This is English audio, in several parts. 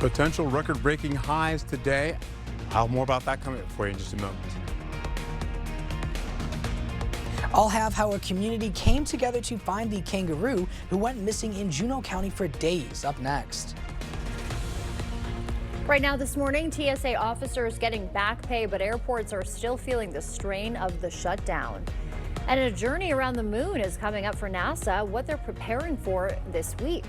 Potential record-breaking highs today. I'll have more about that coming up for you in just a moment. I'll have how a community came together to find the kangaroo who went missing in Juneau County for days. Up next. Right now this morning, TSA officers getting back pay, but airports are still feeling the strain of the shutdown. And a journey around the moon is coming up for NASA, what they're preparing for this week.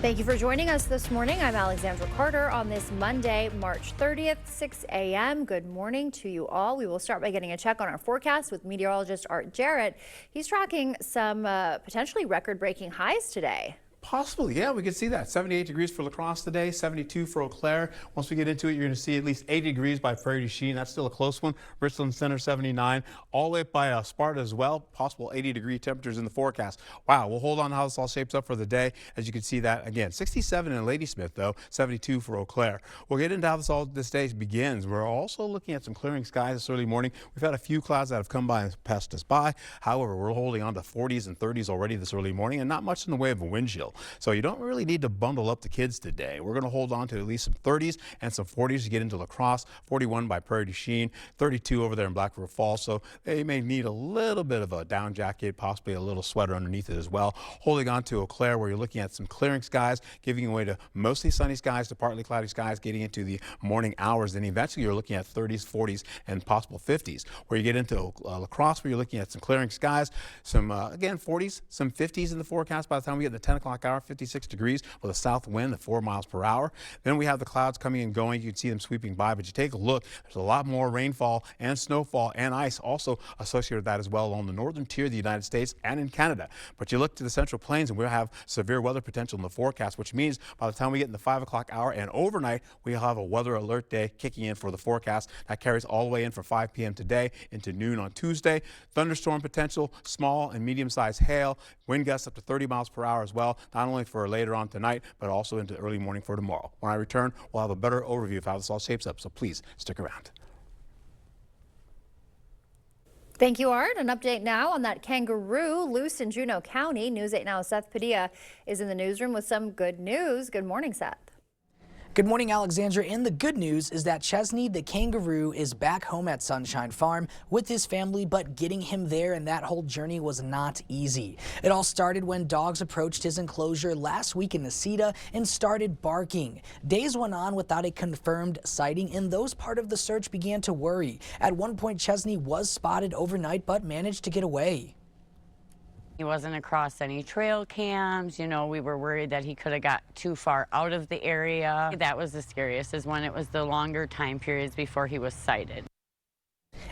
Thank you for joining us this morning. I'm Alexandra Carter on this Monday, March 30th, 6 a.m. Good morning to you all. We will start by getting a check on our forecast with meteorologist Art Jarrett. He's tracking some potentially record-breaking highs today. Possibly, yeah, we could see that. 78 degrees for La Crosse today, 72 for Eau Claire. Once we get into it, you're going to see at least 80 degrees by Prairie du Chien. That's still a close one. Richland Center, 79. All the way up by Sparta as well. Possible 80-degree temperatures in the forecast. Wow, we'll hold on to how this all shapes up for the day. As you can see that, again, 67 in Ladysmith, though, 72 for Eau Claire. We'll get into how this day begins. We're also looking at some clearing skies this early morning. We've had a few clouds that have come by and passed us by. However, we're holding on to 40s and 30s already this early morning, and not much in the way of a wind chill. So you don't really need to bundle up the kids today. We're going to hold on to at least some 30s and some 40s to get into La Crosse, 41 by Prairie du Chien, 32 over there in Black River Falls. So they may need a little bit of a down jacket, possibly a little sweater underneath it as well. Holding on to Eau Claire, where you're looking at some clearing skies, giving way to mostly sunny skies to partly cloudy skies, getting into the morning hours. Then eventually you're looking at 30s, 40s, and possible 50s. Where you get into La Crosse, where you're looking at some clearing skies, some, again, 40s, some 50s in the forecast by the time we get to the 10 o'clock hour, 56 degrees with a south wind at 4 miles per hour. Then we have the clouds coming and going. You can see them sweeping by, but you take a look, there's a lot more rainfall and snowfall and ice also associated with that as well along the northern tier of the United States and in Canada. But you look to the Central Plains and we'll have severe weather potential in the forecast, which means by the time we get in the 5 o'clock hour and overnight, we'll have a weather alert day kicking in for the forecast. That carries all the way in for 5 p.m. today into noon on Tuesday. Thunderstorm potential, small and medium-sized hail, wind gusts up to 30 miles per hour as well, not only for later on tonight, but also into early morning for tomorrow. When I return, we'll have a better overview of how this all shapes up, so please stick around. Thank you, Art. An update now on that kangaroo loose in Juneau County. News 8 Now's Seth Padilla is in the newsroom with some good news. Good morning, Seth. Good morning, Alexandra. And the good news is that Chesney the kangaroo is back home at Sunshine Farm with his family, but getting him there and that whole journey was not easy. It all started when dogs approached his enclosure last week in Necedah and started barking. Days went on without a confirmed sighting, and those part of the search began to worry. At one point, Chesney was spotted overnight, but managed to get away. He wasn't across any trail cams. You know, we were worried that he could have got too far out of the area. That was the scariest, is when it was the longer time periods before he was sighted.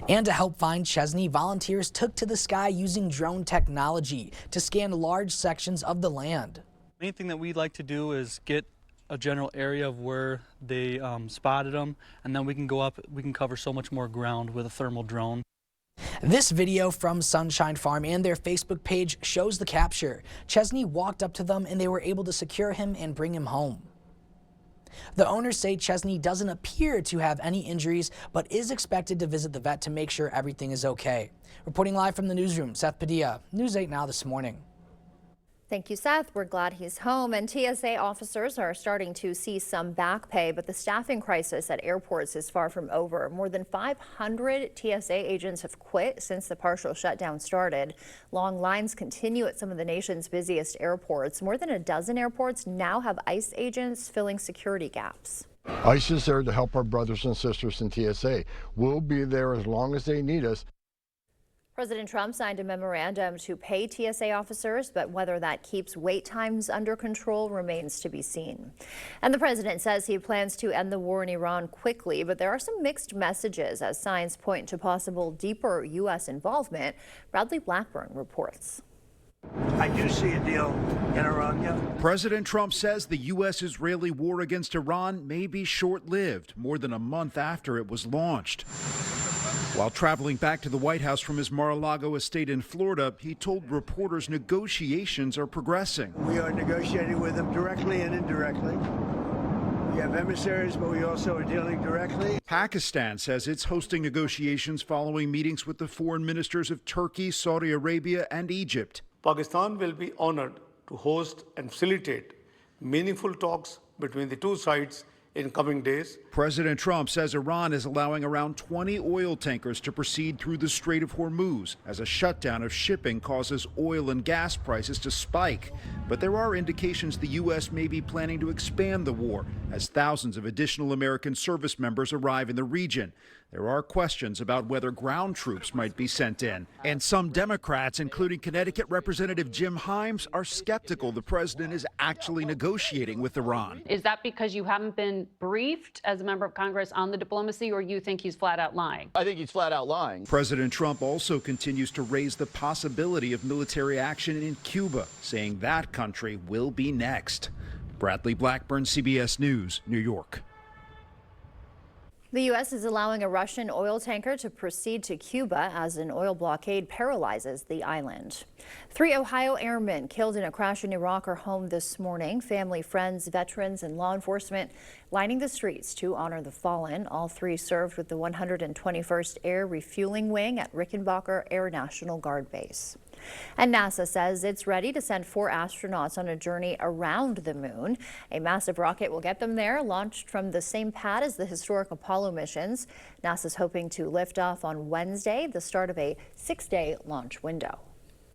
And to help find Chesney, volunteers took to the sky using drone technology to scan large sections of the land. The main thing that we'd like to do is get a general area of where they spotted him, and then we can go up, we can cover so much more ground with a thermal drone. This video from Sunshine Farm and their Facebook page shows the capture. Chesney walked up to them and they were able to secure him and bring him home. The owners say Chesney doesn't appear to have any injuries, but is expected to visit the vet to make sure everything is okay. Reporting live from the newsroom, Seth Padilla, News 8 Now this morning. Thank you, Seth. We're glad he's home. And TSA officers are starting to see some back pay, but the staffing crisis at airports is far from over. More than 500 TSA agents have quit since the partial shutdown started. Long lines continue at some of the nation's busiest airports. More than a dozen airports now have ICE agents filling security gaps. ICE is there to help our brothers and sisters in TSA. We'll be there as long as they need us. President Trump signed a memorandum to pay TSA officers, but whether that keeps wait times under control remains to be seen. And the president says he plans to end the war in Iran quickly, but there are some mixed messages as signs point to possible deeper U.S. involvement. Bradley Blackburn reports. I do see a deal in Iran, yeah. President Trump says the U.S.-Israeli war against Iran may be short-lived, more than a month after it was launched. While traveling back to the White House from his Mar-a-Lago estate in Florida, he told reporters negotiations are progressing. We are negotiating with them directly and indirectly. We have emissaries, but we also are dealing directly. Pakistan says it's hosting negotiations following meetings with the foreign ministers of Turkey, Saudi Arabia, and Egypt. Pakistan will be honored to host and facilitate meaningful talks between the two sides in coming days. President Trump says Iran is allowing around 20 oil tankers to proceed through the Strait of Hormuz as a shutdown of shipping causes oil and gas prices to spike. But there are indications the U.S. may be planning to expand the war as thousands of additional American service members arrive in the region. There are questions about whether ground troops might be sent in. And some Democrats, including Connecticut Representative Jim Himes, are skeptical the president is actually negotiating with Iran. Is that because you haven't been briefed as a member of Congress on the diplomacy, or you think he's flat out lying? I think he's flat out lying. President Trump also continues to raise the possibility of military action in Cuba, saying that country will be next. Bradley Blackburn, CBS News, New York. The U.S. is allowing a Russian oil tanker to proceed to Cuba as an oil blockade paralyzes the island. 3 Ohio airmen killed in a crash in Iraq are home this morning. Family, friends, veterans, and law enforcement lining the streets to honor the fallen. All 3 served with the 121st Air Refueling Wing at Rickenbacker Air National Guard Base. And NASA says it's ready to send 4 astronauts on a journey around the moon. A massive rocket will get them there, launched from the same pad as the historic Apollo missions. NASA's hoping to lift off on Wednesday, the start of a 6-day launch window.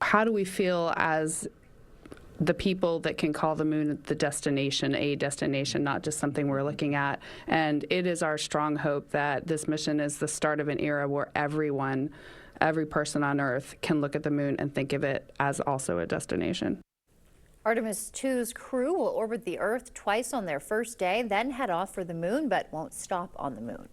How do we feel as the people that can call the moon the destination, a destination, not just something we're looking at? And it is our strong hope that this mission is the start of an era where every person on Earth can look at the moon and think of it as also a destination. Artemis 2's crew will orbit the Earth twice on their first day, then head off for the moon, but won't stop on the moon.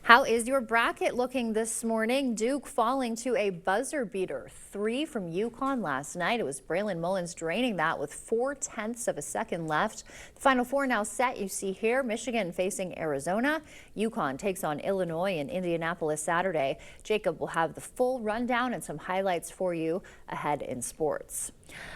How is your bracket looking this morning? Duke falling to a buzzer beater 3 from UConn last night. It was Braylon Mullins draining that with 0.4 of a second left. The Final Four now set. You see here Michigan facing Arizona. UConn takes on Illinois in Indianapolis Saturday. Jacob will have the full rundown and some highlights for you ahead in sports.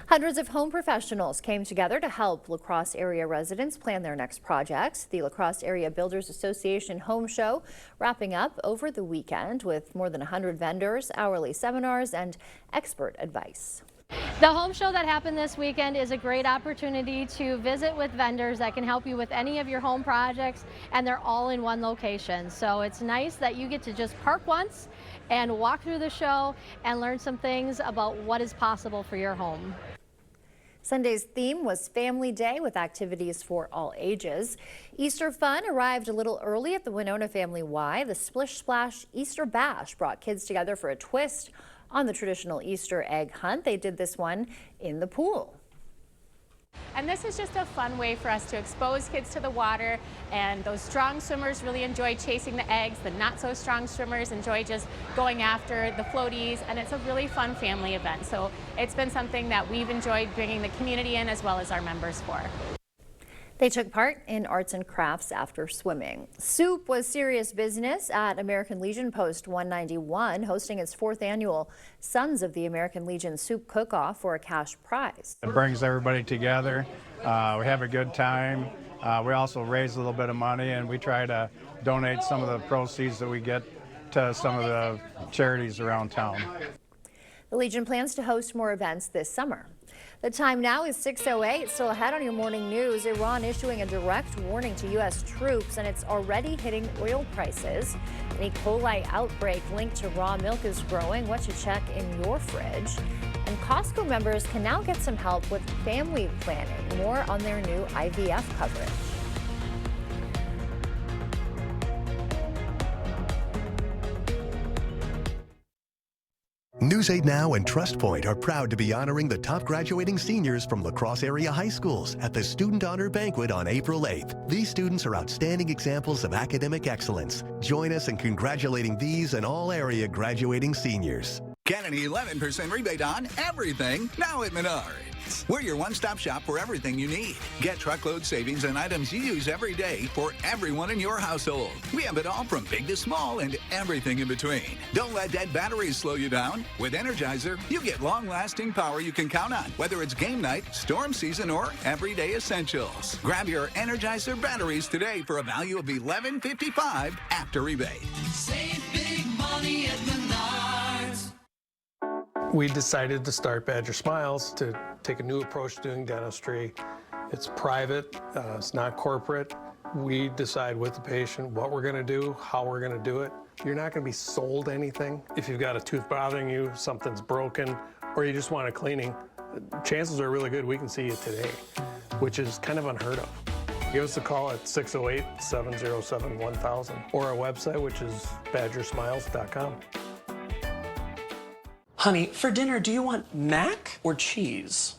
Hundreds of home professionals came together to help La Crosse area residents plan their next projects. The La Crosse Area Builders Association Home Show wrapping up over the weekend with more than 100 vendors, hourly seminars, and expert advice. The home show that happened this weekend is a great opportunity to visit with vendors that can help you with any of your home projects, and they're all in one location. So it's nice that you get to just park once and walk through the show and learn some things about what is possible for your home. Sunday's theme was Family Day with activities for all ages. Easter fun arrived a little early at the Winona Family Y. The Splish Splash Easter Bash brought kids together for a twist on the traditional Easter egg hunt. They did this one in the pool. And this is just a fun way for us to expose kids to the water, and those strong swimmers really enjoy chasing the eggs. The not so strong swimmers enjoy just going after the floaties, and it's a really fun family event. So it's been something that we've enjoyed bringing the community in as well as our members for. They took part in arts and crafts after swimming. Soup was serious business at American Legion Post 191, hosting its 4th annual Sons of the American Legion Soup Cook-Off for a cash prize. It brings everybody together. We have a good time. We also raise a little bit of money, and we try to donate some of the proceeds that we get to some of the charities around town. The Legion plans to host more events this summer. The time now is 6:08. Still ahead on your morning news, Iran issuing a direct warning to U.S. troops, and it's already hitting oil prices. An E. coli outbreak linked to raw milk is growing. What to check in your fridge. And Costco members can now get some help with family planning. More on their new IVF coverage. News 8 Now and TrustPoint are proud to be honoring the top graduating seniors from La Crosse area high schools at the Student Honor Banquet on April 8th. These students are outstanding examples of academic excellence. Join us in congratulating these and all area graduating seniors. Get an 11% rebate on everything now at Menards. We're your one-stop shop for everything you need. Get truckload savings on items you use every day for everyone in your household. We have it all from big to small and everything in between. Don't let dead batteries slow you down. With Energizer, you get long-lasting power you can count on, whether it's game night, storm season, or everyday essentials. Grab your Energizer batteries today for a value of $11.55 after rebate. Save big money at Menards. We decided to start Badger Smiles to take a new approach to doing dentistry. It's private, it's not corporate. We decide with the patient what we're going to do, how we're going to do it. You're not going to be sold anything. If you've got a tooth bothering you, something's broken, or you just want a cleaning, chances are really good we can see you today, which is kind of unheard of. Give us a call at 608-707-1000 or our website, which is badgersmiles.com. Honey, for dinner, do you want mac or cheese?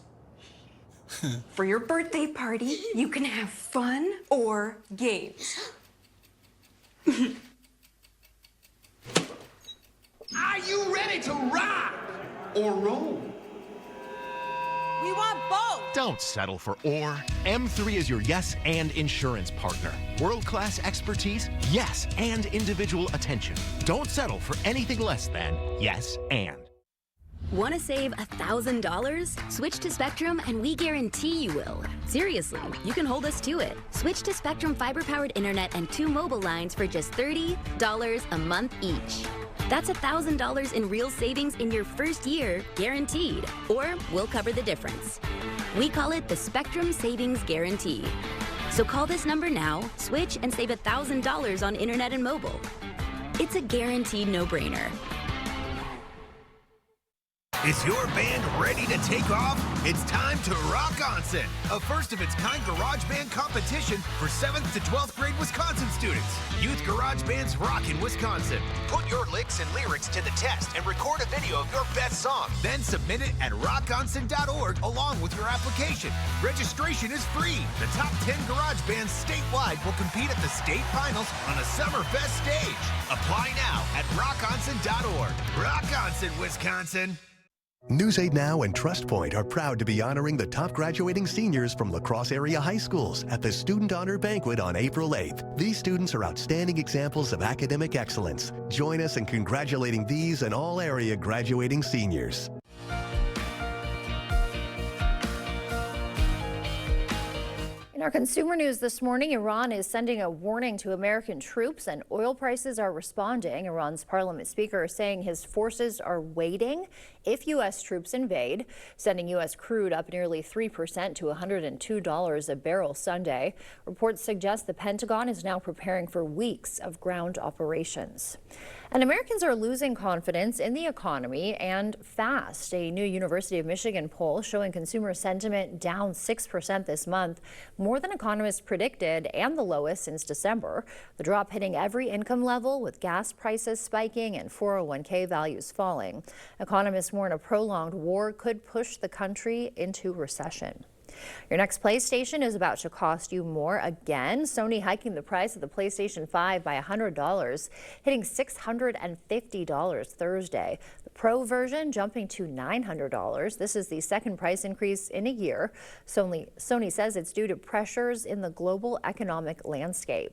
For your birthday party, you can have fun or games. Are you ready to rock or roll? We want both. Don't settle for or. M3 is your yes and insurance partner. World-class expertise, yes, and individual attention. Don't settle for anything less than yes and. Want to save $1,000? Switch to Spectrum and we guarantee you will. Seriously, you can hold us to it. Switch to Spectrum fiber-powered internet and 2 mobile lines for just $30 a month each. That's $1,000 in real savings in your first year, guaranteed. Or we'll cover the difference. We call it the Spectrum Savings Guarantee. So call this number now, switch, and save $1,000 on internet and mobile. It's a guaranteed no-brainer. Is your band ready to take off? It's time to Rock Onsen, a first-of-its-kind garage band competition for 7th to 12th grade Wisconsin students. Youth Garage Bands rock in Wisconsin. Put your licks and lyrics to the test and record a video of your best song. Then submit it at rockonsen.org along with your application. Registration is free. The top 10 garage bands statewide will compete at the state finals on a Summerfest stage. Apply now at rockonsen.org. Rock Onsen, Wisconsin. News 8 Now and Trust Point are proud to be honoring the top graduating seniors from La Crosse area high schools at the Student Honor Banquet on April 8th. These students are outstanding examples of academic excellence. Join us in congratulating these and all area graduating seniors. In our consumer news this morning, Iran is sending a warning to American troops and oil prices are responding. Iran's parliament speaker is saying his forces are waiting if U.S. troops invade, sending U.S. crude up nearly 3% to $102 a barrel Sunday. Reports suggest the Pentagon is now preparing for weeks of ground operations. And Americans are losing confidence in the economy and fast. A new University of Michigan poll showing consumer sentiment down 6% this month, more than economists predicted and the lowest since December. The drop hitting every income level with gas prices spiking and 401k values falling. Economists warn a prolonged war could push the country into recession. Your next PlayStation is about to cost you more again. Sony hiking the price of the PlayStation 5 by $100, hitting $650 Thursday. The Pro version jumping to $900. This is the second price increase in a year. Sony says it's due to pressures in the global economic landscape.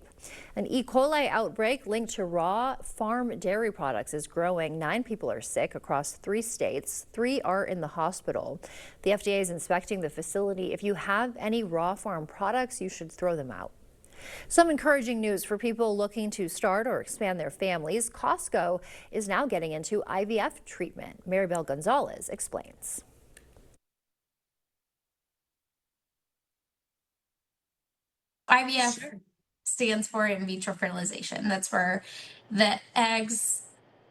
An E. coli outbreak linked to raw farm dairy products is growing. 9 people are sick across 3 states. 3 are in the hospital. The FDA is inspecting the facility. If you have any raw farm products, you should throw them out. Some encouraging news for people looking to start or expand their families. Costco is now getting into IVF treatment. Maribel Gonzalez explains. IVF stands for in vitro fertilization. That's where the eggs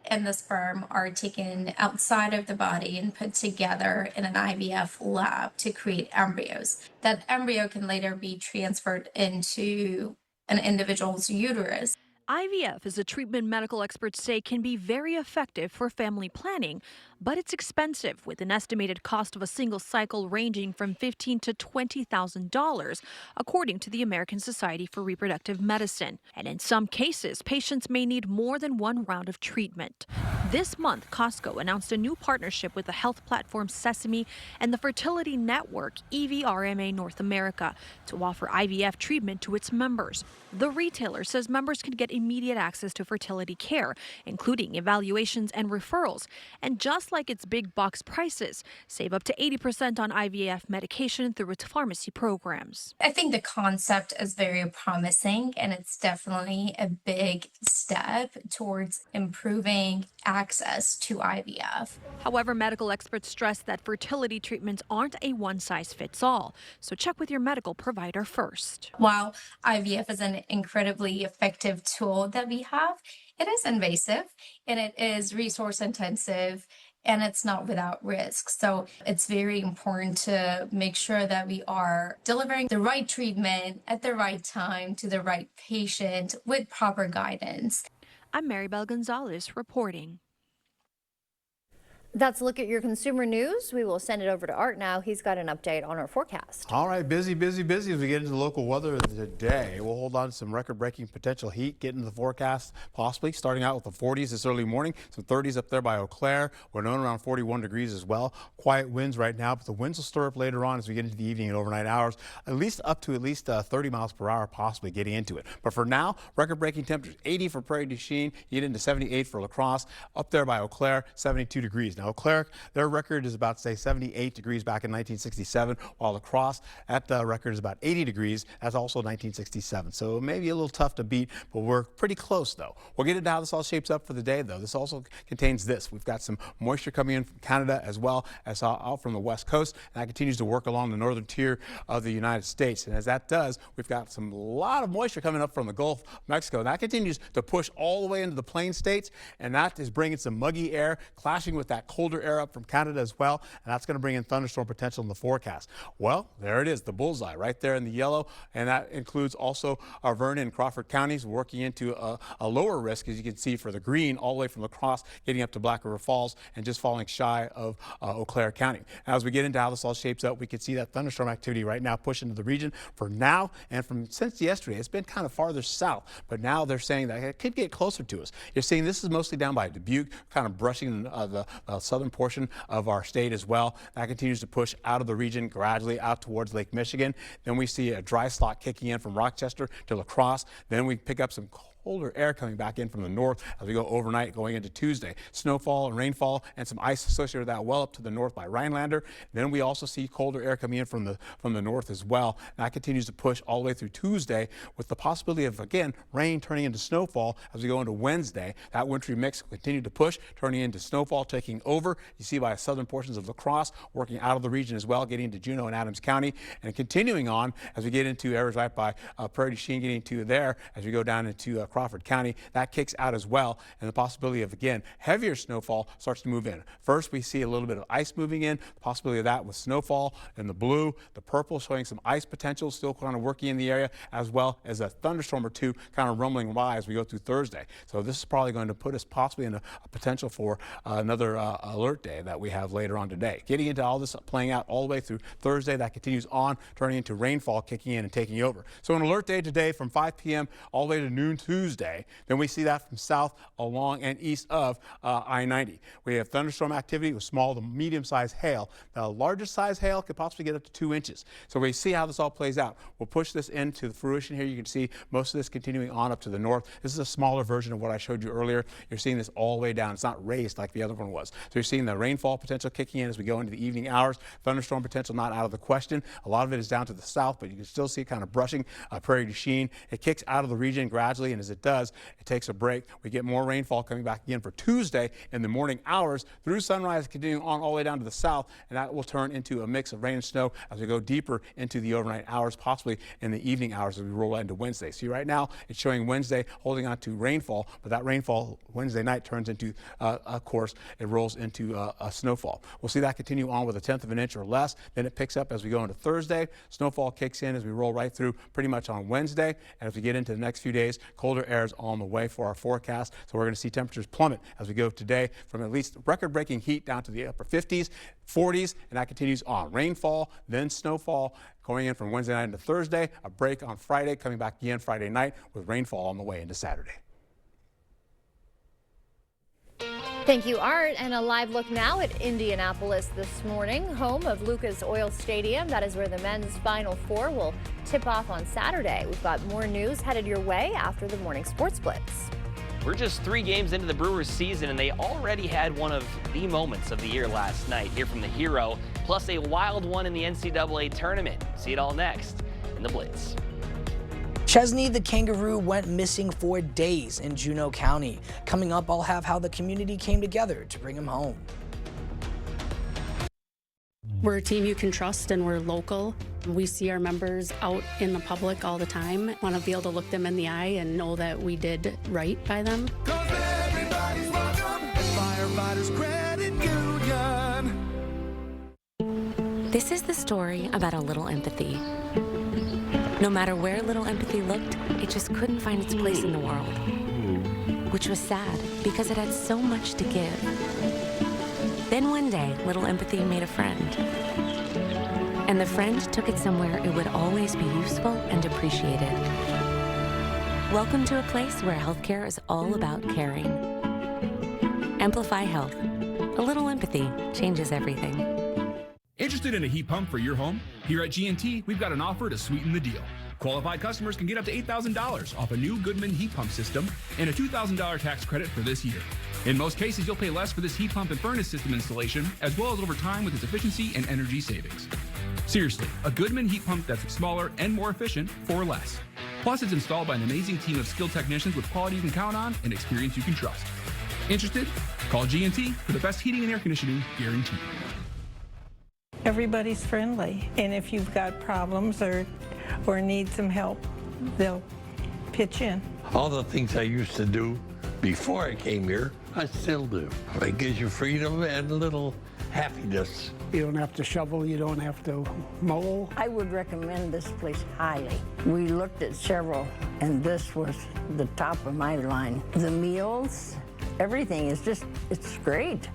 and the sperm are taken outside of the body and put together in an IVF lab to create embryos. That embryo can later be transferred into an individual's uterus. IVF is a treatment medical experts say can be very effective for family planning, but it's expensive, with an estimated cost of a single cycle ranging from $15,000 to $20,000, according to the American Society for Reproductive Medicine. And in some cases, patients may need more than one round of treatment. This month, Costco announced a new partnership with the health platform Sesame and the fertility network EVRMA North America to offer IVF treatment to its members. The retailer says members can get immediate access to fertility care, including evaluations and referrals. And just just like its big box prices. Save up to 80% on IVF medication through its pharmacy programs. I think the concept is very promising, and it's definitely a big step towards improving access to IVF. However, medical experts stress that fertility treatments aren't a one-size-fits-all, so check with your medical provider first. While IVF is an incredibly effective tool that we have, it is invasive and it is resource intensive, and it's not without risk. So it's very important to make sure that we are delivering the right treatment at the right time to the right patient with proper guidance. I'm Maribel Gonzalez reporting. That's a look at your consumer news. We will send it over to Art now. He's got an update on our forecast. All right, busy as we get into the local weather today. We'll hold on to some record-breaking potential heat, get into the forecast possibly, starting out with the 40s this early morning, some 30s up there by Eau Claire. We're known around 41 degrees as well. Quiet winds right now, but the winds will stir up later on as we get into the evening and overnight hours, at least 30 miles per hour possibly getting into it. But for now, record-breaking temperatures, 80 for Prairie du Chien, you get into 78 for La Crosse, up there by Eau Claire, 72 degrees. Now, Eau Claire, their record is about, say, 78 degrees back in 1967, while La Crosse, that record is about 80 degrees. That's also 1967. So it may be a little tough to beat, but we're pretty close, though. We'll get into how this all shapes up for the day, though. This also contains this. We've got some moisture coming in from Canada as well as out from the west coast, and that continues to work along the northern tier of the United States. And as that does, we've got a lot of moisture coming up from the Gulf of Mexico. And that continues to push all the way into the plain states, and that is bringing some muggy air, clashing with that colder air up from Canada as well, and that's going to bring in thunderstorm potential in the forecast. Well, there it is, the bullseye right there in the yellow, and that includes also our Vernon and Crawford counties working into a lower risk, as you can see, for the green all the way from La Crosse getting up to Black River Falls and just falling shy of Eau Claire County. As we get into how this all shapes up, we can see that thunderstorm activity right now push into the region for now, and since yesterday it's been kind of farther south, but now they're saying that it could get closer to us. You're seeing this is mostly down by Dubuque, kind of brushing the southern portion of our state as well. That continues to push out of the region gradually out towards Lake Michigan. Then we see a dry slot kicking in from Rochester to La Crosse. Then we pick up some colder air coming back in from the north as we go overnight going into Tuesday. Snowfall and rainfall and some ice associated with that well up to the north by Rhinelander. Then we also see colder air coming in from the north as well. And that continues to push all the way through Tuesday with the possibility of, again, rain turning into snowfall as we go into Wednesday. That wintry mix will continue to push, turning into snowfall, taking over. You see by southern portions of La Crosse, working out of the region as well, getting into Juneau and Adams County, and continuing on as we get into areas right by Prairie du Chien, getting to there as we go down into Crawford County. That kicks out as well, and the possibility of, again, heavier snowfall starts to move in. First, we see a little bit of ice moving in, the possibility of that with snowfall in the blue, the purple showing some ice potential still kind of working in the area, as well as a thunderstorm or two kind of rumbling by as we go through Thursday. So this is probably going to put us possibly in a potential for another alert day that we have later on today. Getting into all this playing out all the way through Thursday, that continues on, turning into rainfall kicking in and taking over. So an alert day today from 5 p.m. all the way to noon Tuesday. Then we see that from south along and east of I-90. We have thunderstorm activity with small to medium-sized hail. The largest size hail could possibly get up to 2 inches. So we see how this all plays out. We'll push this into the fruition here. You can see most of this continuing on up to the north. This is a smaller version of what I showed you earlier. You're seeing this all the way down. It's not raised like the other one was. So you're seeing the rainfall potential kicking in as we go into the evening hours. Thunderstorm potential not out of the question. A lot of it is down to the south, but you can still see it kind of brushing Prairie du Chien. It kicks out of the region gradually, and as it does, it takes a break. We get more rainfall coming back again for Tuesday in the morning hours through sunrise, continuing on all the way down to the south, and that will turn into a mix of rain and snow as we go deeper into the overnight hours, possibly in the evening hours as we roll into Wednesday. See, right now it's showing Wednesday holding on to rainfall, but that rainfall Wednesday night turns into, of course, it rolls into a snowfall. We'll see that continue on with 1/10 of an inch or less. Then it picks up as we go into Thursday. Snowfall kicks in as we roll right through pretty much on Wednesday, and as we get into the next few days, colder air is on the way for our forecast. So we're going to see temperatures plummet as we go today from at least record-breaking heat down to the upper 50s, 40s, and that continues on. Rainfall, then snowfall going in from Wednesday night into Thursday, a break on Friday, coming back again Friday night with rainfall on the way into Saturday. Thank you, Art. And a live look now at Indianapolis this morning, home of Lucas Oil Stadium. That is where the men's Final Four will tip off on Saturday. We've got more news headed your way after the morning sports blitz. We're just 3 games into the Brewers season, and they already had one of the moments of the year last night. Hear from the hero, plus a wild one in the NCAA tournament. See it all next in the Blitz. Chesney the kangaroo went missing for days in Juneau County. Coming up, I'll have how the community came together to bring him home. We're a team you can trust, and we're local. We see our members out in the public all the time. Want to be able to look them in the eye and know that we did right by them. Everybody's welcome at Firefighters Credit Union. This is the story about a little empathy. No matter where little empathy looked, it just couldn't find its place in the world. Which was sad, because it had so much to give. Then one day, little empathy made a friend. And the friend took it somewhere it would always be useful and appreciated. Welcome to a place where healthcare is all about caring. Amplify Health. A little empathy changes everything. Interested in a heat pump for your home? Here at G&T, we've got an offer to sweeten the deal. Qualified customers can get up to $8,000 off a new Goodman heat pump system and a $2,000 tax credit for this year. In most cases, you'll pay less for this heat pump and furnace system installation, as well as over time with its efficiency and energy savings. Seriously, a Goodman heat pump that's smaller and more efficient for less. Plus, it's installed by an amazing team of skilled technicians with quality you can count on and experience you can trust. Interested? Call G&T for the best heating and air conditioning guaranteed. Everybody's friendly, and if you've got problems or need some help, they'll pitch in. All the things I used to do before I came here, I still do. It gives you freedom and a little happiness. You don't have to shovel, you don't have to mow. I would recommend this place highly. We looked at several, and this was the top of my line. The meals, everything is just, it's great.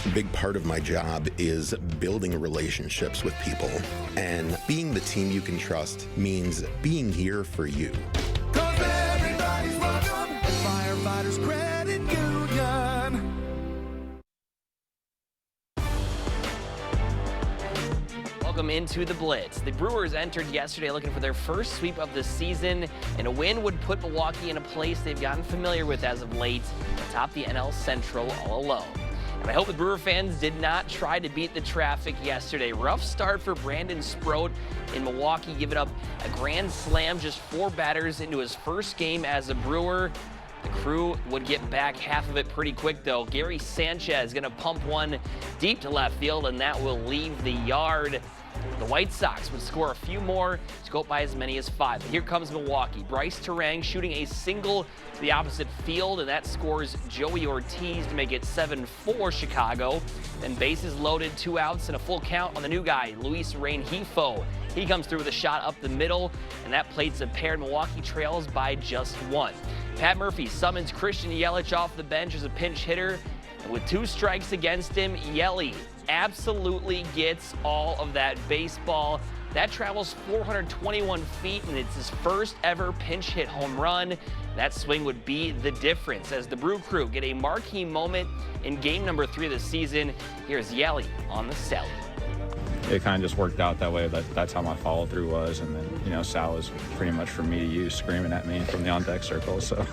A big part of my job is building relationships with people, and being the team you can trust means being here for you. 'Cause everybody's welcome at Firefighters Credit Union. Welcome into the Blitz. The Brewers entered yesterday looking for their first sweep of the season, and a win would put Milwaukee in a place they've gotten familiar with as of late, atop the NL Central all alone. And I hope the Brewer fans did not try to beat the traffic yesterday. Rough start for Brandon Sproat in Milwaukee, giving up a grand slam, just 4 batters into his first game as a Brewer. The crew would get back half of it pretty quick, though. Gary Sanchez going to pump one deep to left field, and that will leave the yard. The White Sox would score a few more to go up by as many as 5. But here comes Milwaukee. Bryce Terang shooting a single to the opposite field, and that scores Joey Ortiz to make it 7-4 Chicago. Then bases loaded, 2 outs, and a full count on the new guy, Luis Rengifo. He comes through with a shot up the middle, and that plates a pair. Milwaukee trails by just 1. Pat Murphy summons Christian Yelich off the bench as a pinch hitter, and with 2 strikes against him, Yelly absolutely gets all of that baseball. That travels 421 feet, and it's his first ever pinch hit home run. That swing would be the difference as the Brew Crew get a marquee moment in game number 3 of the season. Here's Yelly on the celly. It kind of just worked out that way. That's how my follow through was, and then Sal was pretty much for me to use, screaming at me from the on deck circle. So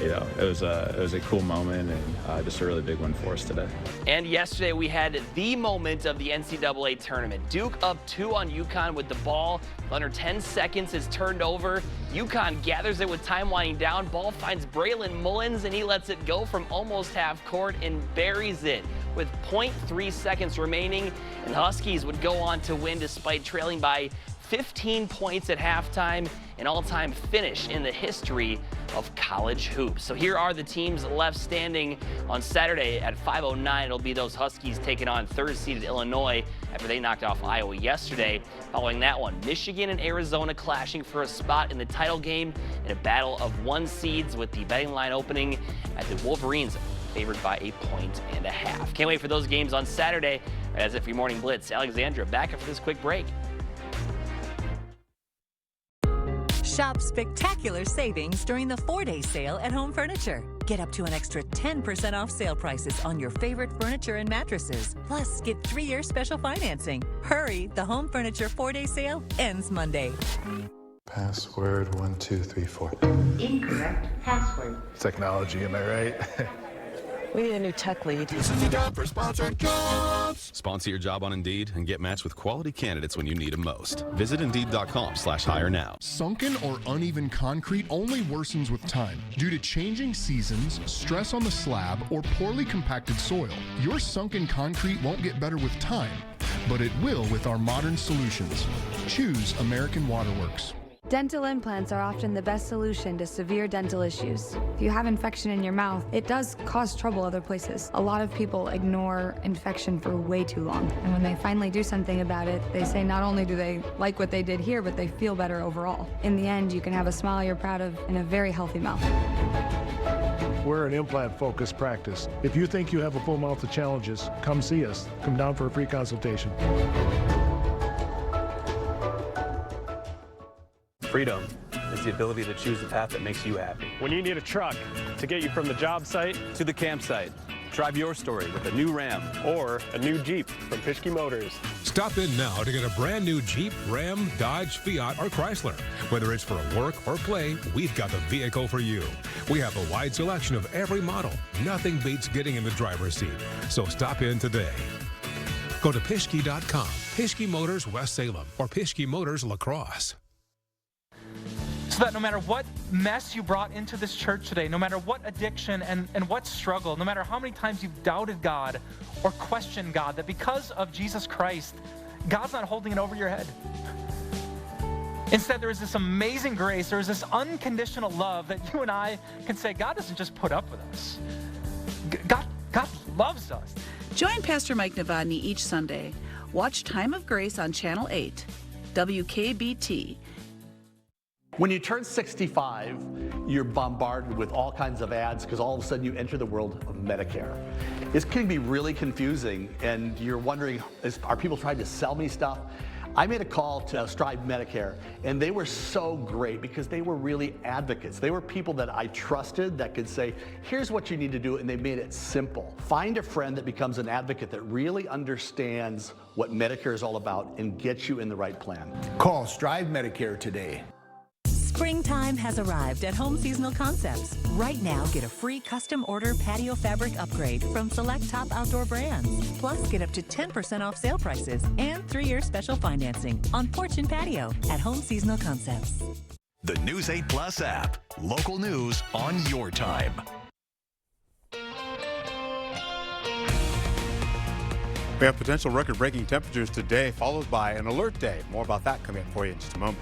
it was a cool moment, and just a really big win for us today. And yesterday we had the moment of the NCAA tournament. Duke up 2 on UConn with the ball. Under 10 seconds is turned over. UConn gathers it with time winding down. Ball finds Braylon Mullins, and he lets it go from almost half court and buries it with 0.3 seconds remaining. And the Huskies would go on to win despite trailing by 15 points at halftime, an all-time finish in the history of college hoops. So here are the teams left standing on Saturday at 5:09. It'll be those Huskies taking on third-seeded Illinois after they knocked off Iowa yesterday. Following that one, Michigan and Arizona clashing for a spot in the title game in a battle of 1 seeds, with the betting line opening at the Wolverines favored by 1.5. Can't wait for those games on Saturday. As if your morning blitz, Alexandra back after this quick break. Shop spectacular savings during the 4-day sale at Home Furniture. Get up to an extra 10% off sale prices on your favorite furniture and mattresses. Plus, get 3-year special financing. Hurry, the Home Furniture 4-day sale ends Monday. Password 1, 2, 3, 4. Incorrect password. Technology, am I right? We need a new tech lead. This is the job for Sponsored Jobs. Sponsor your job on Indeed and get matched with quality candidates when you need them most. Visit Indeed.com/hire now. Sunken or uneven concrete only worsens with time due to changing seasons, stress on the slab, or poorly compacted soil. Your sunken concrete won't get better with time, but it will with our modern solutions. Choose American Waterworks. Dental implants are often the best solution to severe dental issues. If you have infection in your mouth, it does cause trouble other places. A lot of people ignore infection for way too long. And when they finally do something about it, they say not only do they like what they did here, but they feel better overall. In the end, you can have a smile you're proud of and a very healthy mouth. We're an implant-focused practice. If you think you have a full mouth of challenges, come see us. Come down for a free consultation. Freedom is the ability to choose the path that makes you happy. When you need a truck to get you from the job site to the campsite, drive your story with a new Ram or a new Jeep from Pischke Motors. Stop in now to get a brand new Jeep, Ram, Dodge, Fiat, or Chrysler. Whether it's for work or play, we've got the vehicle for you. We have a wide selection of every model. Nothing beats getting in the driver's seat. So stop in today. Go to Pischke.com, Pischke Motors West Salem, or Pischke Motors La Crosse. So that no matter what mess you brought into this church today, no matter what addiction and what struggle, no matter how many times you've doubted God or questioned God, that because of Jesus Christ, God's not holding it over your head. Instead, there is this amazing grace, there is this unconditional love that you and I can say, God doesn't just put up with us. God loves us. Join Pastor Mike Novotny each Sunday. Watch Time of Grace on Channel 8, WKBT. When you turn 65, you're bombarded with all kinds of ads because all of a sudden you enter the world of Medicare. It can be really confusing and you're wondering, are people trying to sell me stuff? I made a call to Strive Medicare and they were so great because they were really advocates. They were people that I trusted that could say, here's what you need to do, and they made it simple. Find a friend that becomes an advocate that really understands what Medicare is all about and gets you in the right plan. Call Strive Medicare today. Springtime has arrived at Home Seasonal Concepts. Right now, get a free custom order patio fabric upgrade from select top outdoor brands. Plus, get up to 10% off sale prices and 3-year special financing on porch and patio at Home Seasonal Concepts. The News 8 Plus app. Local news on your time. We have potential record-breaking temperatures today, followed by an alert day. More about that coming up for you in just a moment.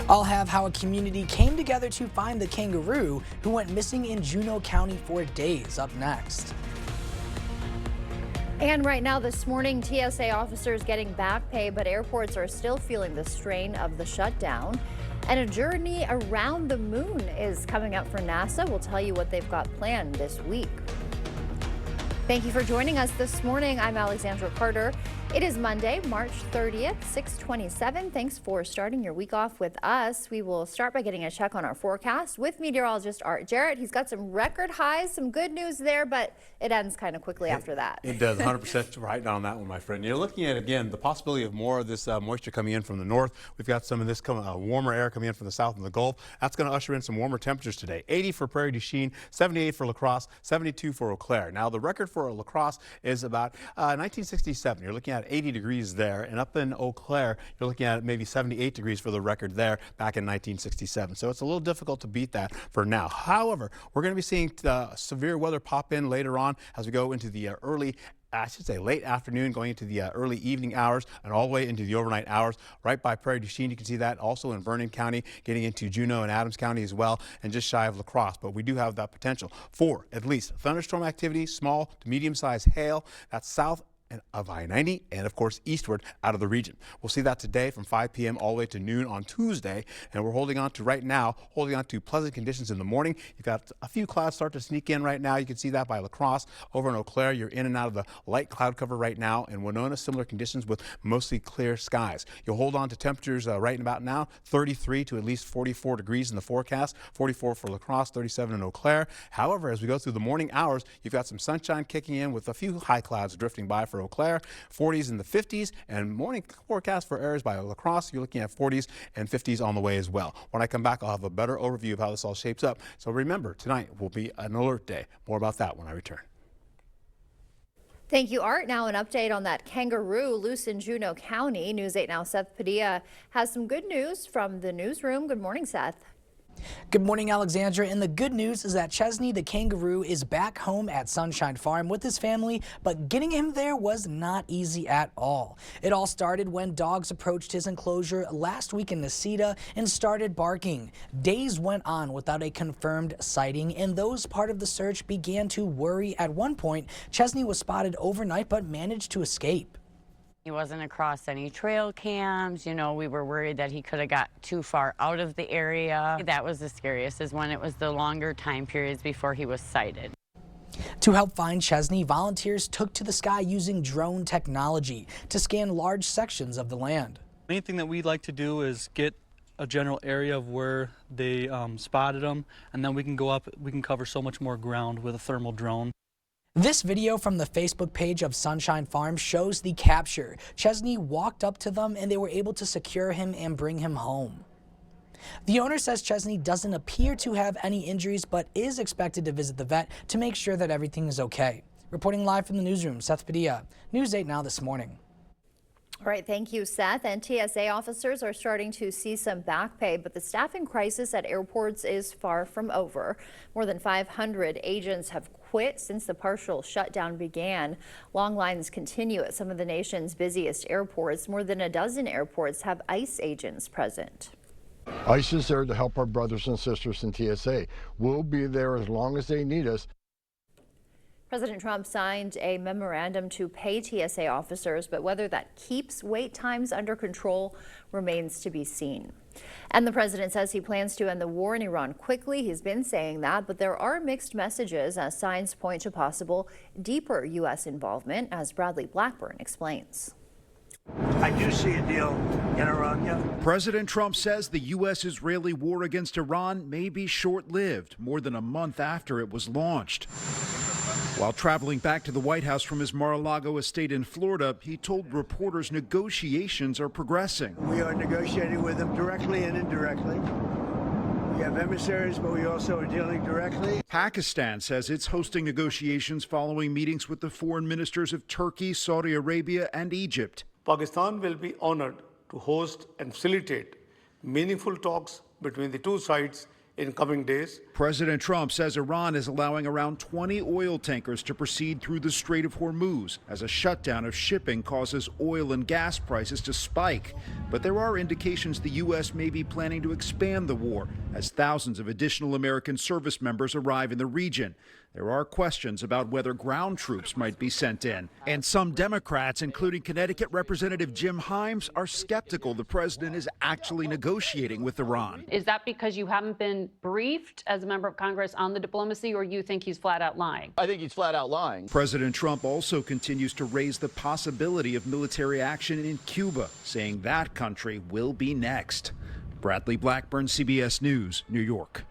I'll have how a community came together to find the kangaroo who went missing in Juneau County for days, up next. And right now this morning, TSA officers getting back pay, but airports are still feeling the strain of the shutdown. And a journey around the moon is coming up for NASA. We'll tell you what they've got planned this week. Thank you for joining us this morning. I'm Alexandra Carter. It is Monday, March 30th, 6:27. Thanks for starting your week off with us. We will start by getting a check on our forecast with meteorologist Art Jarrett. He's got some record highs, some good news there, but it ends kind of quickly after that. It does, 100% right on that one, my friend. You're looking at, again, the possibility of more of this moisture coming in from the north. We've got some of this warmer air coming in from the south and the Gulf. That's going to usher in some warmer temperatures today. 80 for Prairie du Chien, 78 for La Crosse, 72 for Eau Claire. Now, the record for La Crosse is about 1967. You're looking at 80 degrees there, and up in Eau Claire, you're looking at maybe 78 degrees for the record there back in 1967. So it's a little difficult to beat that for now. However, we're going to be seeing severe weather pop in later on as we go into the late afternoon, going into the early evening hours and all the way into the overnight hours. Right by Prairie du Chien, you can see that also in Vernon County, getting into Juneau and Adams County as well, and just shy of La Crosse. But we do have that potential for at least thunderstorm activity, small to medium-sized hail. That's south of I-90 and of course eastward out of the region. We'll see that today from 5 p.m. all the way to noon on Tuesday, and we're holding on to pleasant conditions in the morning. You've got a few clouds start to sneak in right now. You can see that by La Crosse. Over in Eau Claire, you're in and out of the light cloud cover right now, and Winona, similar conditions with mostly clear skies. You'll hold on to temperatures right about now, 33 to at least 44 degrees in the forecast, 44 for La Crosse, 37 in Eau Claire. However, as we go through the morning hours, you've got some sunshine kicking in with a few high clouds drifting by for for Eau Claire, 40s in the 50s, and morning forecast for areas by La Crosse, you're looking at 40s and 50s on the way as well. When I come back, I'll have a better overview of how this all shapes up. So remember, tonight will be an alert day. More about that when I return. Thank you, Art. Now an update on that kangaroo loose in Juneau County. News 8 Now Seth Padilla has some good news from the newsroom. Good morning, Seth. Good morning, Alexandra. And the good news is that Chesney the kangaroo is back home at Sunshine Farm with his family, but getting him there was not easy at all. It all started when dogs approached his enclosure last week in Necedah and started barking. Days went on without a confirmed sighting, and those part of the search began to worry. At one point, Chesney was spotted overnight but managed to escape. He wasn't across any trail cams. You know, we were worried that he could have got too far out of the area. That was the scariest, is when it was the longer time periods before he was sighted. To help find Chesney, volunteers took to the sky using drone technology to scan large sections of the land. The main thing that we'd like to do is get a general area of where they spotted him, and then we can go up, we can cover so much more ground with a thermal drone. This video from the Facebook page of Sunshine Farm shows the capture. Chesney walked up to them and they were able to secure him and bring him home. The owner says Chesney doesn't appear to have any injuries but is expected to visit the vet to make sure that everything is okay. Reporting live from the newsroom, Seth Padilla, News 8 Now This Morning. All right, thank you, Seth. And TSA officers are starting to see some back pay, but the staffing crisis at airports is far from over. More than 500 agents have quit since the partial shutdown began. Long lines continue at some of the nation's busiest airports. More than a dozen airports have ICE agents present. ICE is there to help our brothers and sisters in TSA. We'll be there as long as they need us. President Trump signed a memorandum to pay TSA officers, but whether that keeps wait times under control remains to be seen. And the president says he plans to end the war in Iran quickly. He's been saying that, but there are mixed messages as signs point to possible deeper U.S. involvement, as Bradley Blackburn explains. I do see a deal in Iran, yeah. President Trump says the U.S.-Israeli war against Iran may be short-lived, more than a month after it was launched. While traveling back to the White House from his Mar-a-Lago estate in Florida, he told reporters negotiations are progressing. We are negotiating with them directly and indirectly. We have emissaries, but we also are dealing directly. Pakistan says it's hosting negotiations following meetings with the foreign ministers of Turkey, Saudi Arabia, and Egypt. Pakistan will be honored to host and facilitate meaningful talks between the two sides in coming days. President Trump says Iran is allowing around 20 oil tankers to proceed through the Strait of Hormuz as a shutdown of shipping causes oil and gas prices to spike. But there are indications the U.S. may be planning to expand the war as thousands of additional American service members arrive in the region. There are questions about whether ground troops might be sent in. And some Democrats, including Connecticut Representative Jim Himes, are skeptical the president is actually negotiating with Iran. Is that because you haven't been briefed as a member of Congress on the diplomacy, or you think he's flat out lying? I think he's flat out lying. President Trump also continues to raise the possibility of military action in Cuba, saying that country will be next. Bradley Blackburn, CBS News, New York.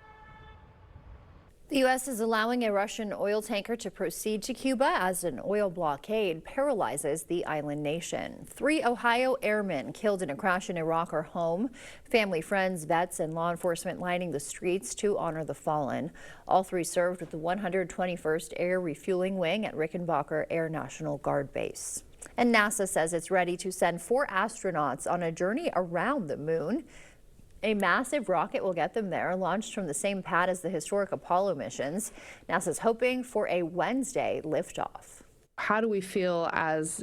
The U.S. is allowing a Russian oil tanker to proceed to Cuba as an oil blockade paralyzes the island nation. 3 Ohio airmen killed in a crash in Iraq are home. Family, friends, vets, and law enforcement lining the streets to honor the fallen. All 3 served with the 121st Air Refueling Wing at Rickenbacker Air National Guard Base. And NASA says it's ready to send 4 astronauts on a journey around the moon. A massive rocket will get them there, launched from the same pad as the historic Apollo missions. NASA's hoping for a Wednesday liftoff. How do we feel as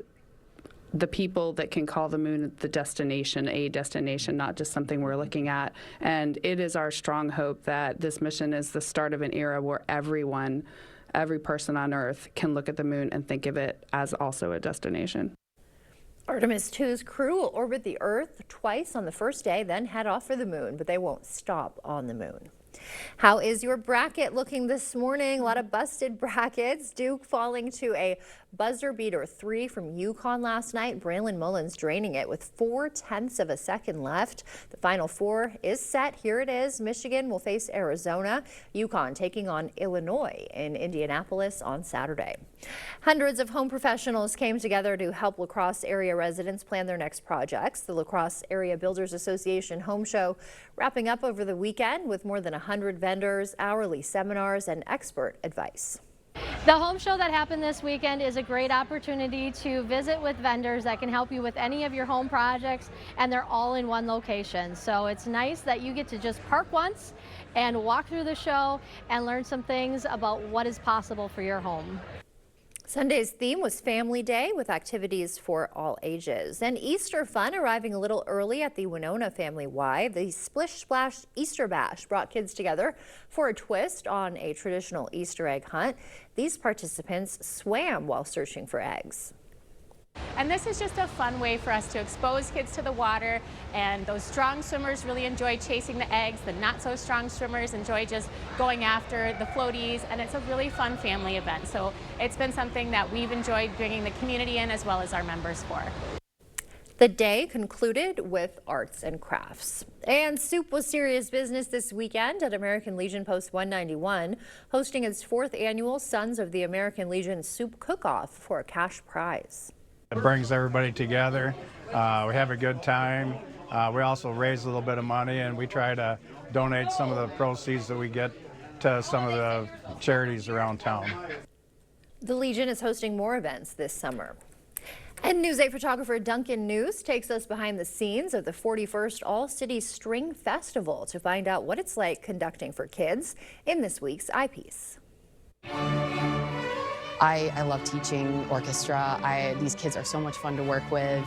the people that can call the moon the destination, a destination, not just something we're looking at? And it is our strong hope that this mission is the start of an era where every person on Earth can look at the moon and think of it as also a destination. Artemis 2's crew will orbit the Earth twice on the first day, then head off for the moon, but they won't stop on the moon. How is your bracket looking this morning? A lot of busted brackets. Duke falling to a buzzer beater 3 from UConn last night. Braylon Mullins draining it with 0.4 of a second left. The Final Four is set. Here it is. Michigan will face Arizona. UConn taking on Illinois in Indianapolis on Saturday. Hundreds of home professionals came together to help La Crosse area residents plan their next projects. The La Crosse Area Builders Association Home Show wrapping up over the weekend with more than 100 vendors, hourly seminars, and expert advice. The home show that happened this weekend is a great opportunity to visit with vendors that can help you with any of your home projects, and they're all in one location. So it's nice that you get to just park once and walk through the show and learn some things about what is possible for your home. Sunday's theme was Family Day with activities for all ages. And Easter fun arriving a little early at the Winona Family Y. The Splish Splash Easter Bash brought kids together for a twist on a traditional Easter egg hunt. These participants swam while searching for eggs. And this is just a fun way for us to expose kids to the water, and those strong swimmers really enjoy chasing the eggs. The not so strong swimmers enjoy just going after the floaties, and it's a really fun family event. So it's been something that we've enjoyed bringing the community in as well as our members for. The day concluded with arts and crafts. And soup was serious business this weekend at American Legion Post 191, hosting its 4th annual Sons of the American Legion Soup Cook-Off for a cash prize. It brings everybody together. We have a good time. We also raise a little bit of money, and we try to donate some of the proceeds that we get to some of the charities around town. The Legion is hosting more events this summer. And News 8 photographer Duncan News takes us behind the scenes of the 41st All-City String Festival to find out what it's like conducting for kids in this week's eyepiece. I love teaching orchestra. These kids are so much fun to work with.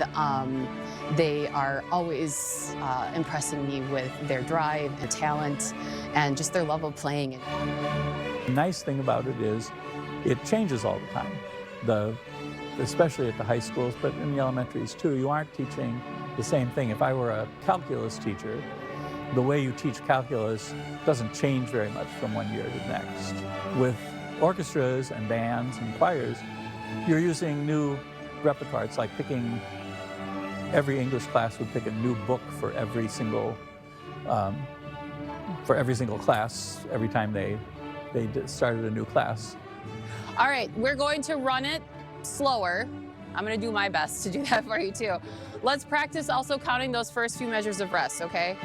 They are always impressing me with their drive and talent and just their love of playing. The nice thing about it is it changes all the time, especially at the high schools, but in the elementaries too. You aren't teaching the same thing. If I were a calculus teacher, the way you teach calculus doesn't change very much from one year to the next. With orchestras and bands and choirs, you're using new repertoire. It's like picking, every English class would pick a new book for every single class every time they started a new class. All right, we're going to run it slower. I'm going to do my best to do that for you too. Let's practice also counting those first few measures of rest, okay?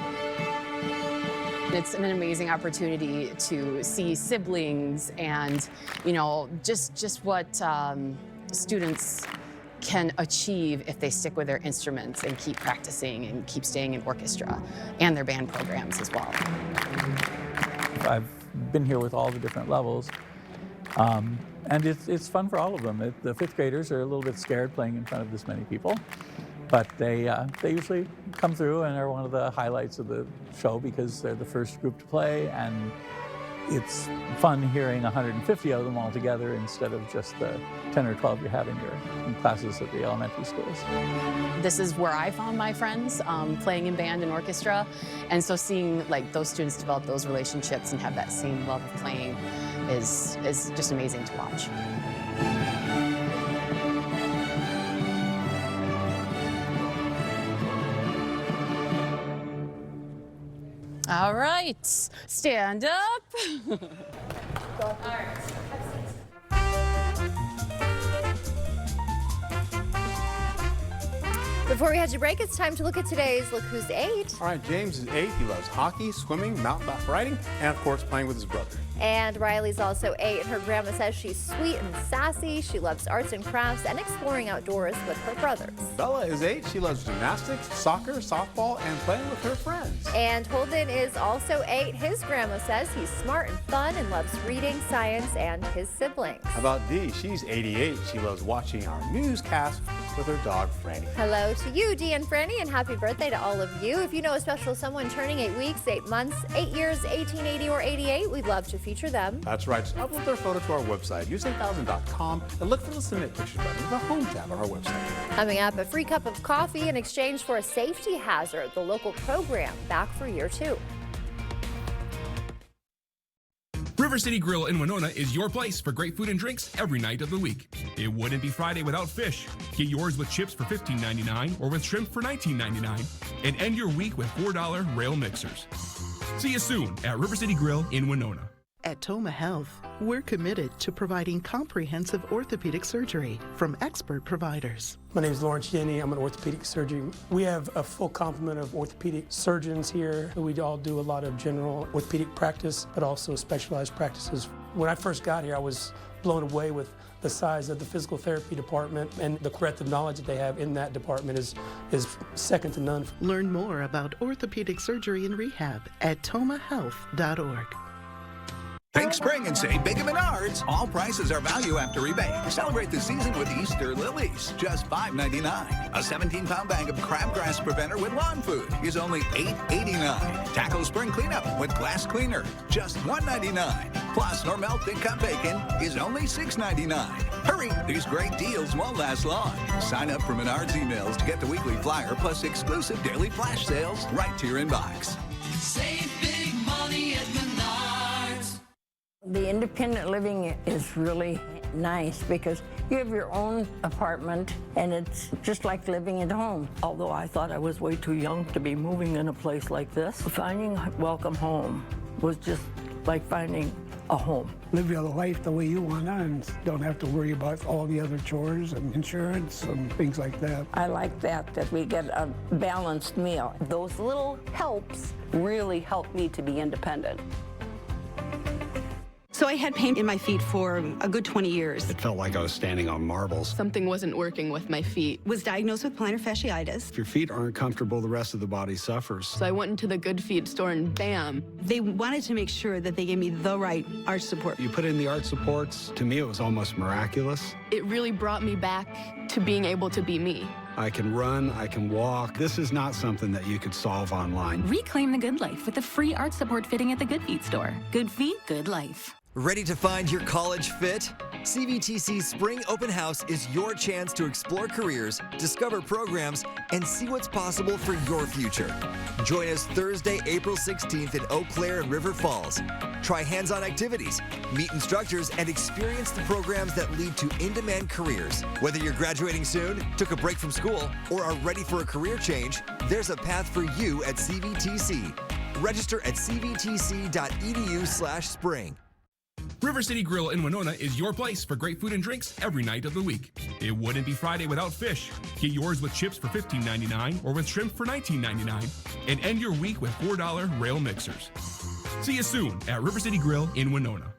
It's an amazing opportunity to see siblings and, you know, just what students can achieve if they stick with their instruments and keep practicing and keep staying in orchestra and their band programs as well. I've been here with all the different levels, and it's fun for all of them. The 5th graders are a little bit scared playing in front of this many people. But they usually come through and are one of the highlights of the show because they're the first group to play, and it's fun hearing 150 of them all together instead of just the 10 or 12 you have in your classes at the elementary schools. This is where I found my friends, playing in band and orchestra, and so seeing like those students develop those relationships and have that same love of playing is just amazing to watch. All right, stand up. All right. Before we head to break, it's time to look at today's Look Who's 8. All right, James is 8. He loves hockey, swimming, mountain bike riding, and of course playing with his brother. And Riley's also 8. Her grandma says she's sweet and sassy. She loves arts and crafts and exploring outdoors with her brothers. Bella is 8. She loves gymnastics, soccer, softball, and playing with her friends. And Holden is also 8. His grandma says he's smart and fun and loves reading, science, and his siblings. How about Dee? She's 88. She loves watching our newscast with her dog, Franny. Hello to you, Dee and Franny, and happy birthday to all of you. If you know a special someone turning 8 weeks, 8 months, 8 years, 18, 80, or 88, we'd love to feature them. That's right. Just upload their photo to our website, use8000.com, and look for the Submit Pictures button in the Home tab on our website. Coming up, a free cup of coffee in exchange for a safety hazard. The local program back for year 2. River City Grill in Winona is your place for great food and drinks every night of the week. It wouldn't be Friday without fish. Get yours with chips for $15.99 or with shrimp for $19.99. And end your week with $4 rail mixers. See you soon at River City Grill in Winona. At Toma Health, we're committed to providing comprehensive orthopedic surgery from expert providers. My name is Lawrence Jenny. I'm an orthopedic surgeon. We have a full complement of orthopedic surgeons here. We all do a lot of general orthopedic practice, but also specialized practices. When I first got here, I was blown away with the size of the physical therapy department, and the breadth of knowledge that they have in that department is second to none. Learn more about orthopedic surgery and rehab at tomahealth.org. Think spring and save big at Menards. All prices are value after rebate. Celebrate the season with Easter lilies, just $5.99. A 17-pound bag of crabgrass preventer with lawn food is only $8.89. Tackle spring cleanup with glass cleaner, just $1.99. Plus, Normal thick cut bacon is only $6.99. Hurry, these great deals won't last long. Sign up for Menards emails to get the weekly flyer plus exclusive daily flash sales right to your inbox. Save big money at Menards. The independent living is really nice because you have your own apartment and it's just like living at home. Although I thought I was way too young to be moving in a place like this, finding Welcome Home was just like finding a home. Live your life the way you want to and don't have to worry about all the other chores and insurance and things like that. I like that we get a balanced meal. Those little helps really help me to be independent. So I had pain in my feet for a good 20 years. It felt like I was standing on marbles. Something wasn't working with my feet. Was diagnosed with plantar fasciitis. If your feet aren't comfortable, the rest of the body suffers. So I went into the Good Feet store and bam. They wanted to make sure that they gave me the right arch support. You put in the arch supports, to me it was almost miraculous. It really brought me back to being able to be me. I can run, I can walk. This is not something that you could solve online. Reclaim the good life with a free arch support fitting at the Good Feet store. Good feet, good life. Ready to find your college fit? CVTC's Spring Open House is your chance to explore careers, discover programs, and see what's possible for your future. Join us Thursday, April 16th in Eau Claire and River Falls. Try hands-on activities, meet instructors, and experience the programs that lead to in-demand careers. Whether you're graduating soon, took a break from school, or are ready for a career change, there's a path for you at CVTC. Register at cvtc.edu/spring. River City Grill in Winona is your place for great food and drinks every night of the week. It wouldn't be Friday without fish. Get yours with chips for $15.99 or with shrimp for $19.99. And end your week with $4 rail mixers. See you soon at River City Grill in Winona.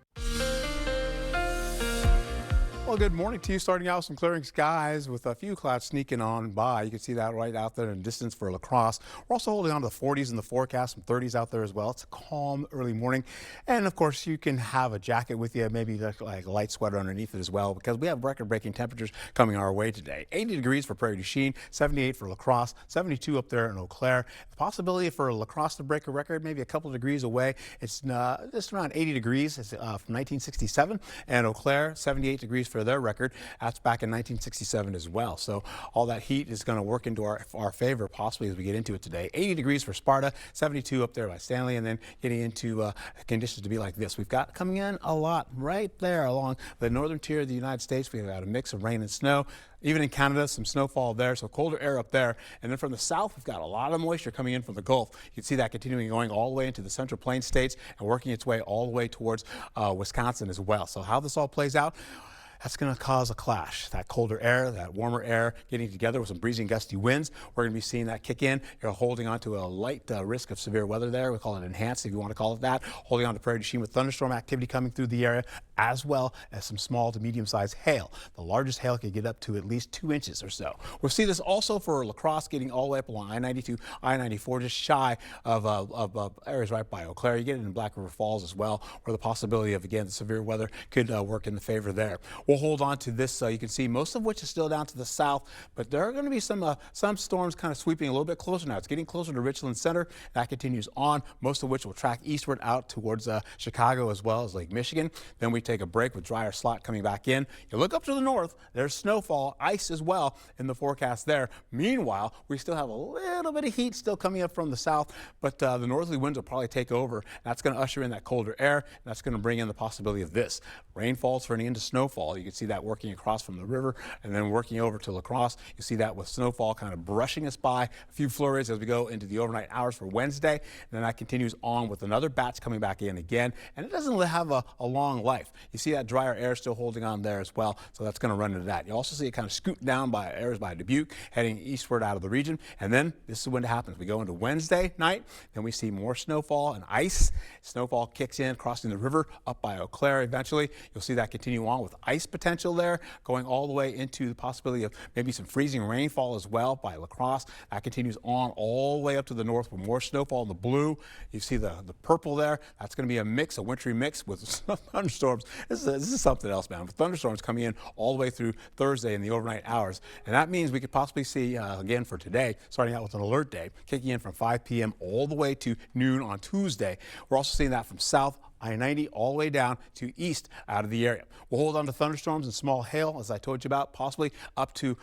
Well, good morning to you. Starting out with some clearing skies with a few clouds sneaking on by. You can see that right out there in the distance for La Crosse. We're also holding on to the 40s in the forecast, some 30s out there as well. It's a calm early morning. And of course, you can have a jacket with you, maybe like a light sweater underneath it as well, because we have record-breaking temperatures coming our way today. 80 degrees for Prairie du Chien, 78 for La Crosse, 72 up there in Eau Claire. The possibility for La Crosse to break a record, maybe a couple of degrees away. It's just around 80 degrees. It's from 1967. And Eau Claire, 78 degrees for their record. That's back in 1967 as well. So all that heat is going to work into our favor possibly as we get into it today. 80 degrees for Sparta, 72 up there by Stanley, and then getting into conditions to be like this. We've got coming in a lot right there along the northern tier of the United States. We've got a mix of rain and snow. Even in Canada, some snowfall there, so colder air up there. And then from the south, we've got a lot of moisture coming in from the Gulf. You can see that continuing going all the way into the Central Plains states and working its way all the way towards Wisconsin as well. So how this all plays out, that's going to cause a clash. That colder air, that warmer air getting together with some breezy and gusty winds. We're going to be seeing that kick in. You're holding on to a light risk of severe weather there. We call it enhanced if you want to call it that. Holding on to Prairie du Chien with thunderstorm activity coming through the area, as well as some small to medium-sized hail. The largest hail could get up to at least 2 inches or so. We'll see this also for La Crosse, getting all the way up along I-92, I-94, just shy of areas right by Eau Claire. You get it in Black River Falls as well, where the possibility of, again, the severe weather could work in the favor there. We'll hold on to this. You can see most of which is still down to the south, but there are going to be some storms kind of sweeping a little bit closer now. It's getting closer to Richland Center. That continues on, most of which will track eastward out towards Chicago as well as Lake Michigan. Then we take a break with drier slot coming back in. You look up to the north, there's snowfall, ice as well in the forecast there. Meanwhile, we still have a little bit of heat still coming up from the south, but the northerly winds will probably take over. That's going to usher in that colder air, and that's going to bring in the possibility of this. Rainfall's turning into snowfall. You can see that working across from the river and then working over to La Crosse. You see that with snowfall kind of brushing us by. A few flurries as we go into the overnight hours for Wednesday, and then that continues on with another batch coming back in again, and it doesn't have a long life. You see that drier air still holding on there as well, so that's going to run into that. You also see it kind of scoot down by areas by Dubuque, heading eastward out of the region, and then this is when it happens. We go into Wednesday night, then we see more snowfall and ice. Snowfall kicks in, crossing the river up by Eau Claire eventually. You'll see that continue on with ice potential there, going all the way into the possibility of maybe some freezing rainfall as well by La Crosse. That continues on all the way up to the north with more snowfall in the blue. You see the purple there. That's going to be a mix, a wintry mix with thunderstorms. This is something else, man. With thunderstorms coming in all the way through Thursday in the overnight hours. And that means we could possibly see, again for today, starting out with an alert day, kicking in from 5 p.m. all the way to noon on Tuesday. We're also seeing that from south I-90 all the way down to east out of the area. We'll hold on to thunderstorms and small hail, as I told you about, possibly up to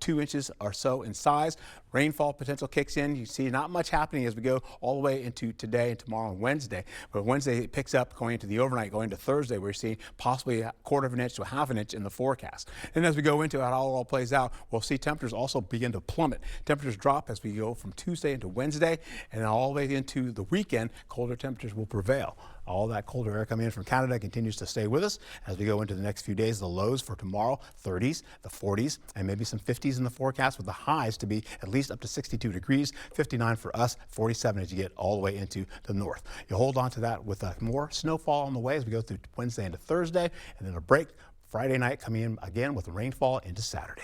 2 inches or so in size. Rainfall potential kicks in. You see not much happening as we go all the way into today and tomorrow and Wednesday. But Wednesday it picks up going into the overnight, going to Thursday, we're seeing possibly a quarter of an inch to a half an inch in the forecast. And as we go into how it all plays out, we'll see temperatures also begin to plummet. Temperatures drop as we go from Tuesday into Wednesday, and then all the way into the weekend, colder temperatures will prevail. All that colder air coming in from Canada continues to stay with us as we go into the next few days. The lows for tomorrow, 30s, the 40s, and maybe some 50s in the forecast, with the highs to be at least up to 62 degrees, 59 for us, 47 as you get all the way into the north. You hold on to that with more snowfall on the way as we go through Wednesday into Thursday, and then a break Friday night coming in again with rainfall into Saturday.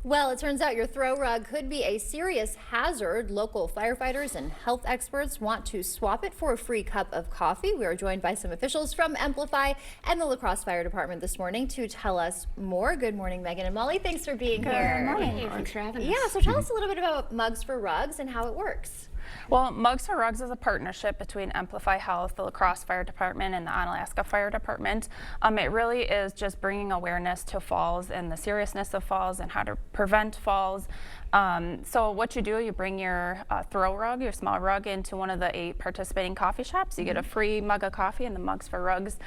Well, it turns out your throw rug could be a serious hazard. Local firefighters and health experts want to swap it for a free cup of coffee. We are joined by some officials from Amplify and the La Crosse Fire Department this morning to tell us more. Good morning, Megan and Molly. Thanks for being here. Good morning. Thanks for having us. Yeah, so tell us a little bit about Mugs for Rugs and how it works. Well, Mugs for Rugs is a partnership between Amplify Health, the La Crosse Fire Department, and the Onalaska Fire Department. It really is just bringing awareness to falls and the seriousness of falls and how to prevent falls. So what you do, you bring your throw rug, your small rug, into one of the 8 participating coffee shops. You get a free mug of coffee and the Mugs for Rugs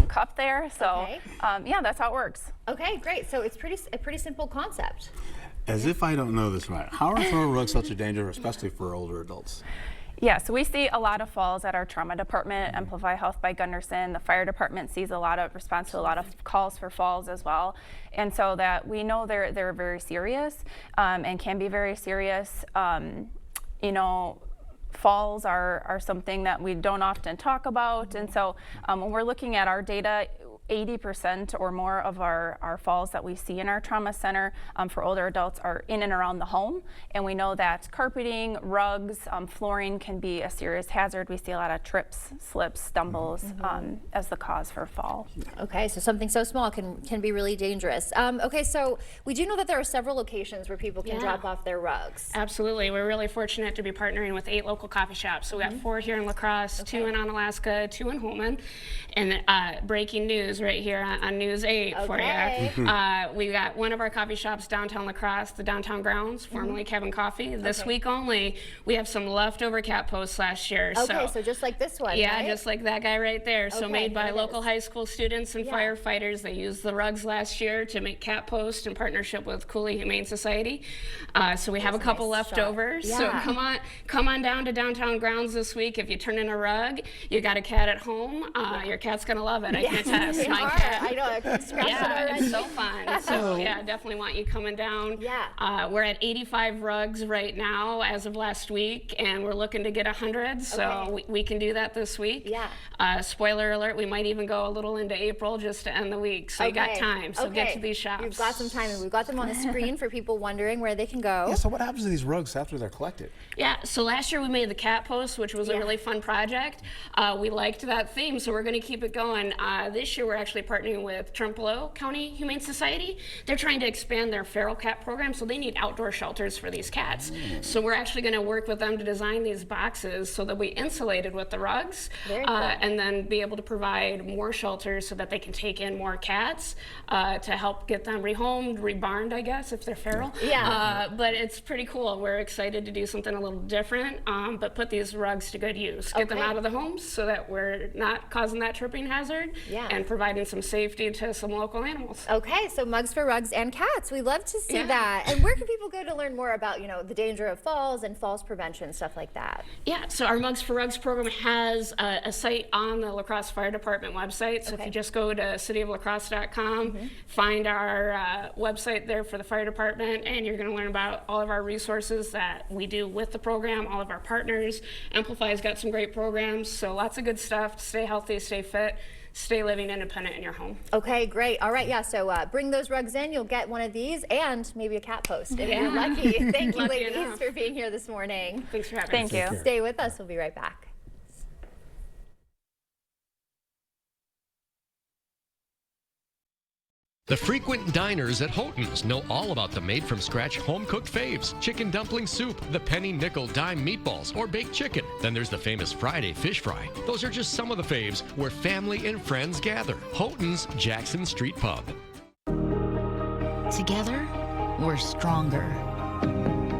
cup there. So yeah, that's how it works. Okay, great. So it's a pretty simple concept. As if I don't know this right, how are throw rugs such a danger, especially for older adults? Yeah, so we see a lot of falls at our trauma department, Amplify Health by Gunderson. The fire department sees responds to a lot of calls for falls as well. And so that we know they're very serious and can be very serious. You know, falls are something that we don't often talk about. And so when we're looking at our data, 80% or more of our falls that we see in our trauma center for older adults are in and around the home. And we know that carpeting, rugs, flooring can be a serious hazard. We see a lot of trips, slips, stumbles as the cause for fall. Okay, so something so small can be really dangerous. Okay, so we do know that there are several locations where people can drop off their rugs. Absolutely. We're really fortunate to be partnering with 8 local coffee shops. So we got 4 here in La Crosse, 2 in Onalaska, 2 in Holman. And breaking news right here on News 8 for you. We got one of our coffee shops downtown La Crosse, the Downtown Grounds, formerly Kevin Coffee. This week only, we have some leftover cat posts last year. Okay, so just like this one, yeah, right? Just like that guy right there. So made by local high school students and firefighters. They used the rugs last year to make cat posts in partnership with Cooley Humane Society. So we have a couple leftovers. So come on down to Downtown Grounds this week. If you turn in a rug, you got a cat at home, your cat's gonna love it. I can attest. My cat. I know, I can scratch it already. It's so fun. So yeah, definitely want you coming down. Yeah. We're at 85 rugs right now as of last week, and we're looking to get 100. So we can do that this week. Yeah. Spoiler alert, we might even go a little into April just to end the week. So you got time. So get to these shops. We've got some time, and we've got them on the screen for people wondering where they can go. Yeah, so what happens to these rugs after they're collected? Yeah, so last year we made the cat post, which was a really fun project. We liked that theme, so we're going to keep it going. This year we're actually partnering with Trempealeau County Humane Society. They're trying to expand their feral cat program, so they need outdoor shelters for these cats. So we're actually going to work with them to design these boxes so that we insulated with the rugs, and then be able to provide more shelters so that they can take in more cats to help get them rehomed, rebarned, I guess, if they're feral. Yeah. But it's pretty cool. We're excited to do something a little different, but put these rugs to good use. Get them out of the homes so that we're not causing that tripping hazard, and providing some safety to some local animals. Okay, so mugs for rugs and cats. We love to see that. And where can people go to learn more about, you know, the danger of falls and falls prevention, stuff like that? Yeah, so our Mugs for Rugs program has a site on the La Crosse Fire Department website. So if you just go to cityoflacrosse.com, find our website there for the fire department, and you're going to learn about all of our resources that we do with the program, all of our partners. Amplify's got some great programs, so lots of good stuff to stay healthy, stay fit, stay living independent in your home. Okay, great. All right, yeah, so bring those rugs in. You'll get one of these and maybe a cat post if you're lucky. Thank you, ladies, for being here this morning. Thanks for having us. Thank you. Stay with us. We'll be right back. The frequent diners at Houghton's know all about the made-from-scratch home-cooked faves, chicken dumpling soup, the penny nickel dime meatballs, or baked chicken. Then there's the famous Friday fish fry. Those are just some of the faves where family and friends gather. Houghton's Jackson Street Pub. Together, we're stronger.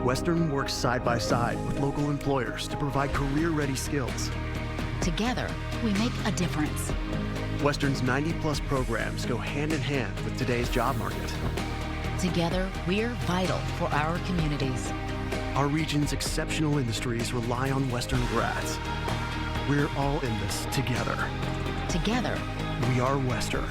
Western works side by side with local employers to provide career-ready skills. Together, we make a difference. Western's 90-plus programs go hand in hand with today's job market. Together, we're vital for our communities. Our region's exceptional industries rely on Western grads. We're all in this together. Together, we are Western.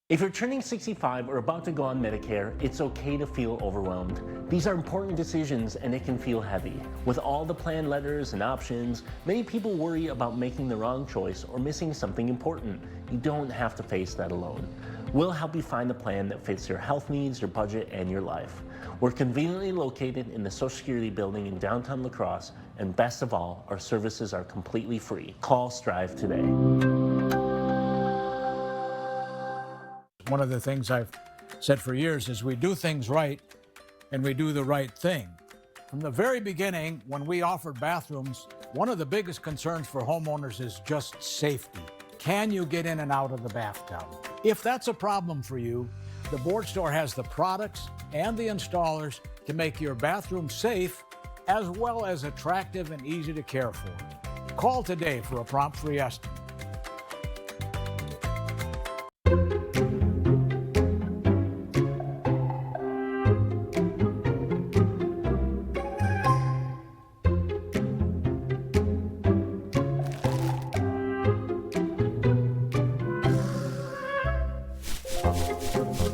If you're turning 65 or about to go on Medicare, it's okay to feel overwhelmed. These are important decisions and it can feel heavy. With all the plan letters and options, many people worry about making the wrong choice or missing something important. You don't have to face that alone. We'll help you find a plan that fits your health needs, your budget, and your life. We're conveniently located in the Social Security building in downtown La Crosse, and best of all, our services are completely free. Call Strive today. One of the things I've said for years is we do things right and we do the right thing. From the very beginning, when we offered bathrooms, one of the biggest concerns for homeowners is just safety. Can you get in and out of the bathtub? If that's a problem for you, the Board Store has the products and the installers to make your bathroom safe as well as attractive and easy to care for. Call today for a prompt free estimate.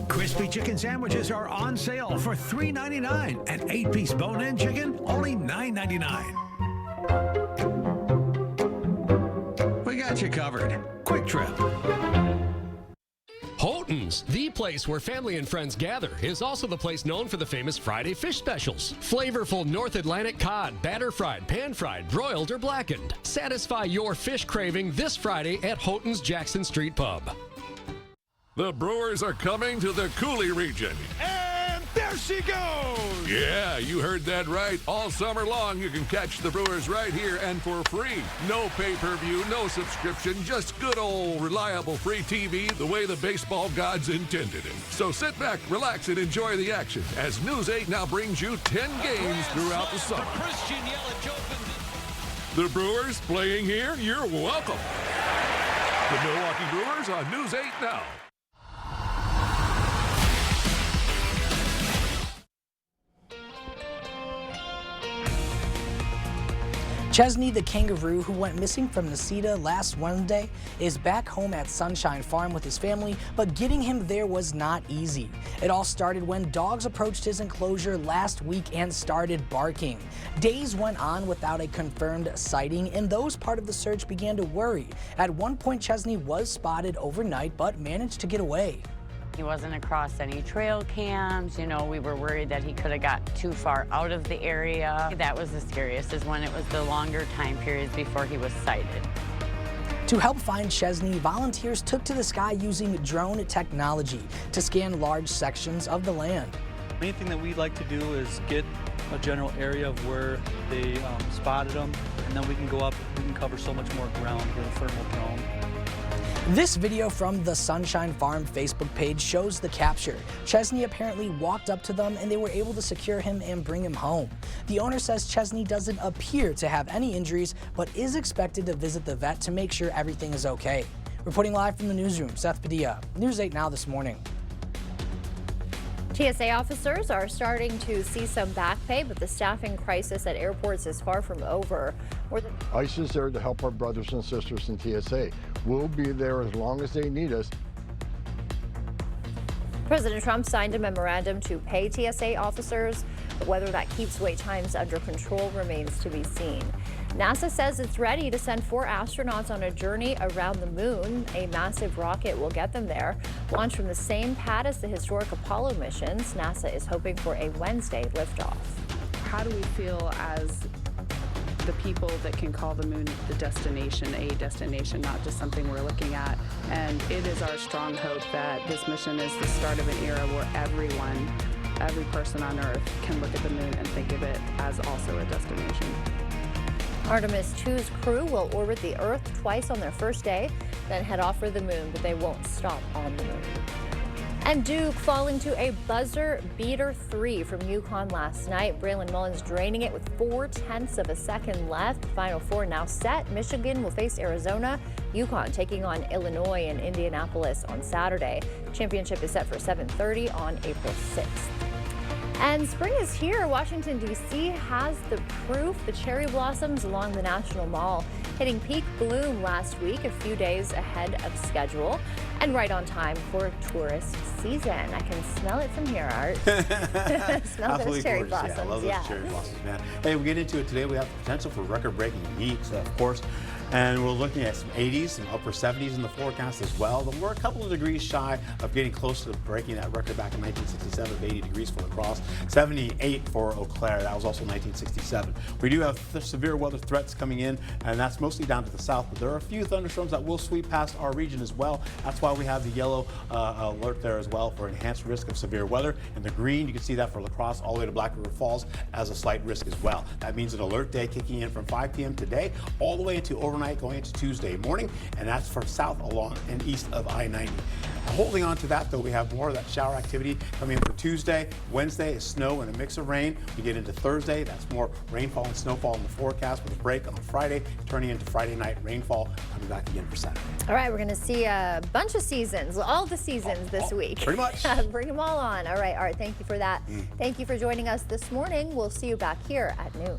Crispy chicken sandwiches are on sale for $3.99 and 8-piece bone-in chicken only $9.99. We got you covered. Quick Trip. Houghton's, the place where family and friends gather, is also the place known for the famous Friday fish specials. Flavorful North Atlantic cod, batter fried, pan fried, broiled, or blackened. Satisfy your fish craving this Friday at Houghton's Jackson Street Pub. The Brewers are coming to the Coulee region. And there she goes! Yeah, you heard that right. All summer long, you can catch the Brewers right here and for free. No pay-per-view, no subscription, just good old reliable free TV the way the baseball gods intended it. So sit back, relax, and enjoy the action as News 8 now brings you 10 games throughout the summer. The Brewers playing here? You're welcome. The Milwaukee Brewers on News 8 now. Chesney the kangaroo, who went missing from Necedah last Wednesday, is back home at Sunshine Farm with his family, but getting him there was not easy. It all started when dogs approached his enclosure last week and started barking. Days went on without a confirmed sighting, and those part of the search began to worry. At one point, Chesney was spotted overnight, but managed to get away. He wasn't across any trail cams. You know, we were worried that he could have got too far out of the area. That was the scariest, is when it was the longer time periods before he was sighted. To help find Chesney, volunteers took to the sky using drone technology to scan large sections of the land. The main thing that we'd like to do is get a general area of where they spotted them, and then we can go up, we can cover so much more ground with a thermal drone. This video from the Sunshine Farm Facebook page shows the capture. Chesney apparently walked up to them and they were able to secure him and bring him home. The owner says Chesney doesn't appear to have any injuries, but is expected to visit the vet to make sure everything is okay. Reporting live from the newsroom, Seth Padilla, News 8 Now this morning. TSA officers are starting to see some back pay, but the staffing crisis at airports is far from over. ICE is there to help our brothers and sisters in TSA. We'll be there as long as they need us. President Trump signed a memorandum to pay TSA officers, but whether that keeps wait times under control remains to be seen. NASA says it's ready to send 4 astronauts on a journey around the moon. A massive rocket will get them there. Launched from the same pad as the historic Apollo missions, NASA is hoping for a Wednesday liftoff. How do we feel as the people that can call the moon the destination, a destination, not just something we're looking at? And it is our strong hope that this mission is the start of an era where every person on Earth can look at the moon and think of it as also a destination. Artemis 2's crew will orbit the Earth twice on their first day, then head off for the moon, but they won't stop on the moon. And Duke falling to a buzzer beater 3 from UConn last night. Braylon Mullins draining it with 0.4 of a second left. Final 4 now set. Michigan will face Arizona. UConn taking on Illinois in Indianapolis on Saturday. Championship is set for 7:30 on April 6th. And spring is here. Washington, D.C. has the proof. The cherry blossoms along the National Mall hitting peak bloom last week, a few days ahead of schedule, and right on time for tourist season. I can smell it from here, Art. Smell those cherry blossoms. Yeah, I love those cherry blossoms, man. Hey, we get into it today. We have the potential for record-breaking heat, of course. And we're looking at some 80s and upper 70s in the forecast as well. But we're a couple of degrees shy of getting close to breaking that record back in 1967 of 80 degrees for La Crosse, 78 for Eau Claire. That was also 1967. We do have severe weather threats coming in, and that's mostly down to the south. But there are a few thunderstorms that will sweep past our region as well. That's why we have the yellow alert there as well for enhanced risk of severe weather. And the green, you can see that for La Crosse all the way to Black River Falls as a slight risk as well. That means an alert day kicking in from 5 p.m. today all the way into overnight going into Tuesday morning, and that's from south along and east of I-90. Holding on to that, though, we have more of that shower activity coming in for Tuesday. Wednesday is snow and a mix of rain. We get into Thursday, that's more rainfall and snowfall in the forecast with a break on Friday, turning into Friday night rainfall, coming back again for Saturday. All right, we're going to see a bunch of seasons, all the seasons this week. Pretty much. Bring them all on. All right, Art, thank you for that. Thank you for joining us this morning. We'll see you back here at noon.